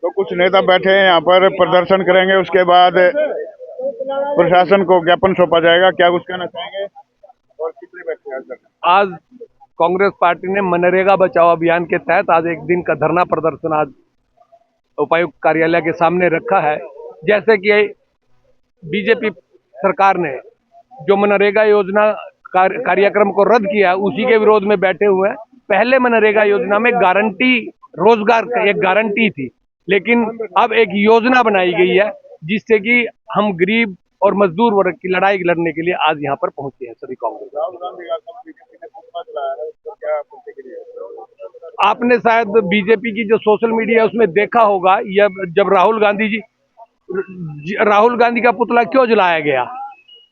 तो कुछ नेता बैठे हैं यहाँ पर, प्रदर्शन करेंगे, उसके बाद प्रशासन को ज्ञापन सौंपा जाएगा। क्या कुछ कहना चाहेंगे? और कितने बैठे हैं आज तक? आज कांग्रेस पार्टी ने मनरेगा बचाओ अभियान के तहत आज एक दिन का धरना प्रदर्शन आज उपायुक्त कार्यालय के सामने रखा है। जैसे कि बीजेपी सरकार ने जो मनरेगा योजना कार्यक्रम को रद्द किया, उसी के विरोध में बैठे हुए हैं। पहले मनरेगा योजना में गारंटी, रोजगार का एक गारंटी थी, लेकिन अब एक योजना बनाई गई है जिससे कि हम गरीब और मजदूर वर्ग की लड़ाई लड़ने के लिए आज यहाँ पर पहुंचे हैं सभी कांग्रेस। राहुल गांधी का कल बीजेपी ने पुतला जलाया है, उसको क्या प्रतिक्रिया है? आपने शायद बीजेपी की जो सोशल मीडिया है उसमें देखा होगा, यह जब राहुल गांधी का पुतला क्यों जलाया गया।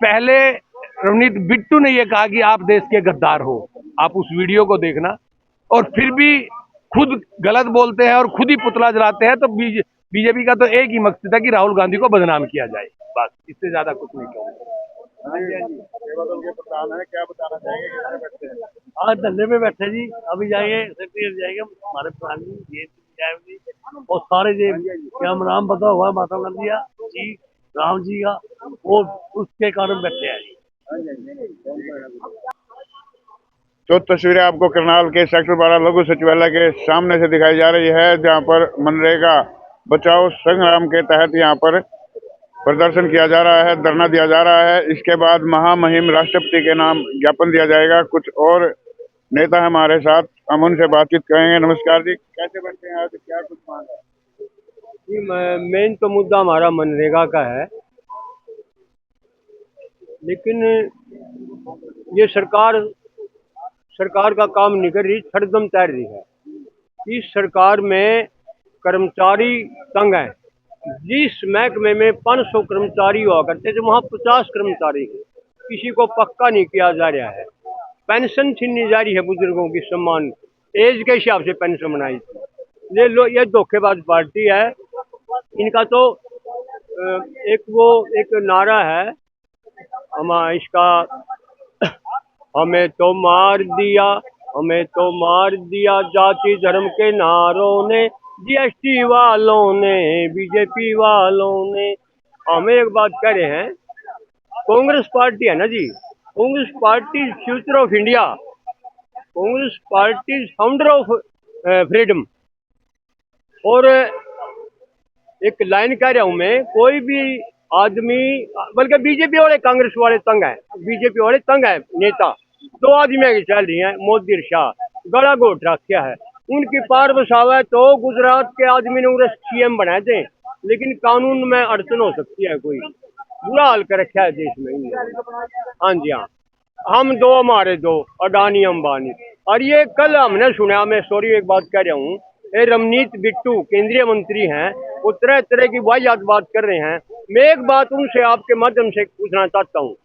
पहले रवनीत बिट्टू ने यह कहा कि आप देश के गद्दार हो, आप उस वीडियो को देखना, और फिर भी खुद गलत बोलते हैं और खुद ही पुतला जलाते हैं। तो बीजेपी का तो एक ही मकसद है कि राहुल गांधी को बदनाम किया जाए, बस, इससे ज्यादा कुछ नहीं कहूँगा। सेवा दल के प्रधान है, क्या बताना चाहेंगे? कितने बैठे हैं? आज धरने में बैठे जी, अभी जाएंगे सेक्रेटरी जाएंगे हमारे प्रधान जी जाएंगे, और सारे जो क्या नाम बता हुआ है महात्मा गांधी जी, राम जी का, वो उसके कारण बैठे हैं जी। तो तस्वीरें आपको करनाल के सेक्टर 12 लघु सचिवालय के सामने से दिखाई जा रही है, जहां पर मनरेगा बचाओ संग्राम के तहत यहाँ पर प्रदर्शन किया जा रहा है, धरना दिया जा रहा है। इसके बाद महामहिम राष्ट्रपति के नाम ज्ञापन दिया जाएगा। कुछ और नेता हमारे साथ, हम उनसे बातचीत करेंगे। नमस्कार जी, कैसे बैठे हैं आज, क्या कुछ मांग है? जी, मेन तो मुद्दा हमारा मनरेगा का है, लेकिन ये सरकार का काम नहीं कर रही, छड़दम तैर रही है। इस सरकार में कर्मचारी तंग है। जिस महकमे में 500 कर्मचारी हुआ करते थे, वहाँ 50 कर्मचारी हैं। किसी को पक्का नहीं किया जा रहा है। पेंशन छीनी जा रही है बुजुर्गों की, सम्मान एज के हिसाब से पेंशन बनाई थी। ये धोखेबाज पार्टी है। इनका तो एक नारा है इसका, हमें तो मार दिया, हमें तो मार दिया जाति धर्म के नारों ने, जीएसटी वालों ने, बीजेपी वालों ने। हमें एक बात कह रहे हैं, कांग्रेस पार्टी है ना जी, Congress party future of India, Congress party founder of freedom. और एक लाइन कह रहा हूं मैं, कोई भी आदमी, बल्कि बीजेपी वाले कांग्रेस वाले तंग है, बीजेपी वाले तंग है नेता। 2 आदमी चल रही हैं, मोदी और शाह, गला घोट रखा है। उनकी पार बसावा तो गुजरात के आदमी ने उन्हें सीएम बनाए थे, लेकिन कानून में अड़चन हो सकती है, कोई बुरा हाल कर रखा है देश में। हाँ जी हाँ, हम दो, हमारे दो, अडानी अंबानी। और ये कल हमने सुना, मैं सॉरी एक बात कह रहा हूँ, ये रवनीत बिट्टू केंद्रीय मंत्री हैं, वो तरह तरह की वाहियात बात कर रहे हैं। मैं एक बात उनसे आपके माध्यम से पूछना चाहता हूँ,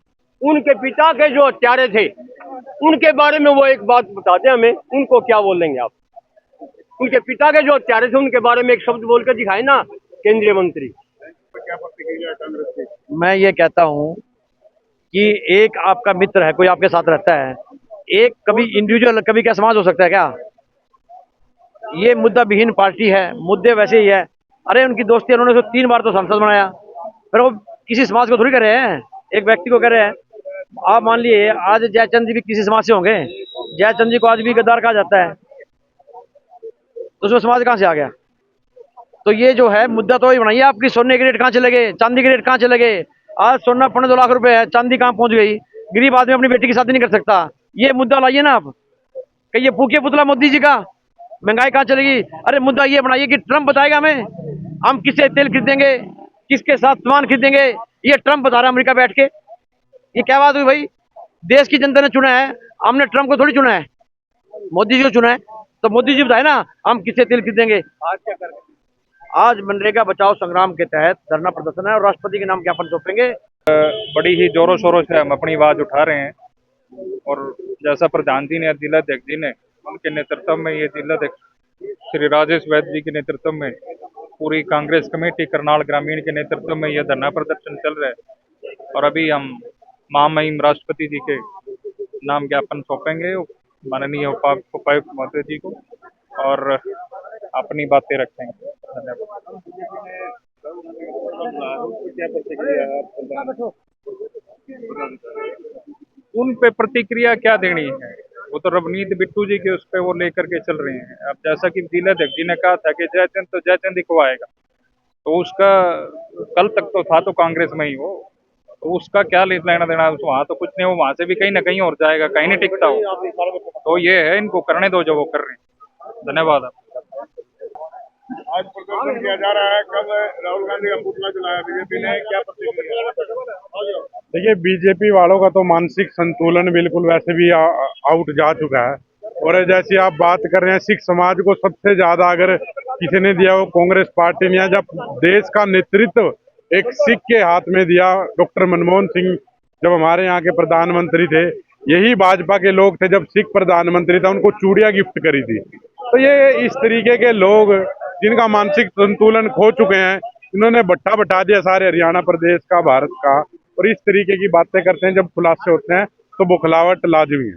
उनके पिता के जो हत्यारे थे, उनके बारे में वो एक बात बताते हमें, उनको क्या बोलेंगे आप? उनके पिता के जो हत्यारे थे उनके बारे में एक शब्द बोल कर दिखाए ना केंद्रीय मंत्री। क्या प्रतिक्रिया है कांग्रेस की? मैं ये कहता हूँ कि एक आपका मित्र है, कोई आपके साथ रहता है, एक कभी इंडिविजुअल, कभी क्या समाज हो सकता है क्या? ये मुद्दा विहीन पार्टी है, मुद्दे वैसे ही है। अरे उनकी दोस्ती, उन्होंने 3 बार तो संसद बनाया, फिर वो किसी समाज को थोड़ी कर रहे हैं, एक व्यक्ति को कर रहे हैं। आप मान लिए आज जयचंद जी भी किसी समाज से होंगे, जयचंद जी को आज भी गद्दार कहा जाता है, तो उसमें समाज कहाँ से आ गया? तो ये जो है मुद्दा तो ही बनाइए, आपकी सोने के रेट कहाँ चले गए, चांदी के रेट कहाँ चले गए? आज सोना 2.5 लाख रुपए है, चांदी कहाँ पहुंच गई? गरीब आदमी अपनी बेटी की शादी नहीं कर सकता। ये मुद्दा लाइए ना आप, कि ये फूके पुतला मोदी जी का, महंगाई कहाँ चलेगी? अरे मुद्दा ये बनाइए कि ट्रम्प बताएगा हमें, हम किससे तेल खरीदेंगे, किसके साथ सामान खरीदेंगे, ये ट्रम्प बता रहा है अमेरिका बैठ के। ये क्या बात हुई भाई? देश की जनता ने चुना है, हमने ट्रम्प को थोड़ी चुना है, मोदी जी को चुना है। तो मोदी जी बताए ना हम किससे तेल खरीदेंगे। आज क्या करेंगे? आज मनरेगा बचाओ संग्राम के तहत धरना प्रदर्शन है और राष्ट्रपति के नाम ज्ञापन सौंपेंगे। बड़ी ही जोरों शोरों से हम अपनी आवाज उठा रहे हैं, और जैसा प्रधान जी ने, जिलाध्यक्ष जी ने, उनके नेतृत्व में, ये जिलाध्यक्ष श्री राजेश वैद्य जी के नेतृत्व में, पूरी कांग्रेस कमेटी करनाल ग्रामीण के नेतृत्व में यह धरना प्रदर्शन चल रहा है। और अभी हम महामहिम राष्ट्रपति जी के नाम ज्ञापन सौंपेंगे माननीय उपायुक्त महोदय जी को, और अपनी बातें रखेंगे। धन्यवाद। उन पे प्रतिक्रिया क्या देनी है, वो तो रवनीत बिट्टू जी के उस पे वो लेकर के चल रहे हैं। अब जैसा कि जिलाध्यक्ष जी ने कहा था कि जयचंद तो जयचंद ही को आएगा, तो उसका कल तक तो था तो कांग्रेस में ही वो, तो उसका क्या लेना देना, वहां तो कुछ नहीं, वो वहां से भी कहीं ना कहीं और जाएगा, कहीं नहीं टिकता हो। तो ये है, इनको करने दो जो वो कर रहे हैं। धन्यवाद। आज प्रदर्शन किया जा रहा है, कल राहुल गांधी का पुतला जलाया बीजेपी ने, क्या प्रतिक्रिया? देखिए, बीजेपी वालों का तो मानसिक संतुलन बिल्कुल वैसे भी आउट जा चुका है। और जैसी आप बात कर रहे हैं, सिख समाज को सबसे ज्यादा अगर किसी ने दिया वो कांग्रेस पार्टी ने, जब देश का नेतृत्व एक सिख के हाथ में दिया, डॉक्टर मनमोहन सिंह जब हमारे यहाँ के प्रधानमंत्री थे, यही भाजपा के लोग थे जब सिख प्रधानमंत्री था उनको चूड़ियां गिफ्ट करी थी। तो ये इस तरीके के लोग जिनका मानसिक संतुलन खो चुके हैं, इन्होंने भट्टा बैठा दिया सारे हरियाणा प्रदेश का, भारत का, और इस तरीके की बातें करते हैं जब खुलासे होते हैं तो बौखलाहट लाजमी है।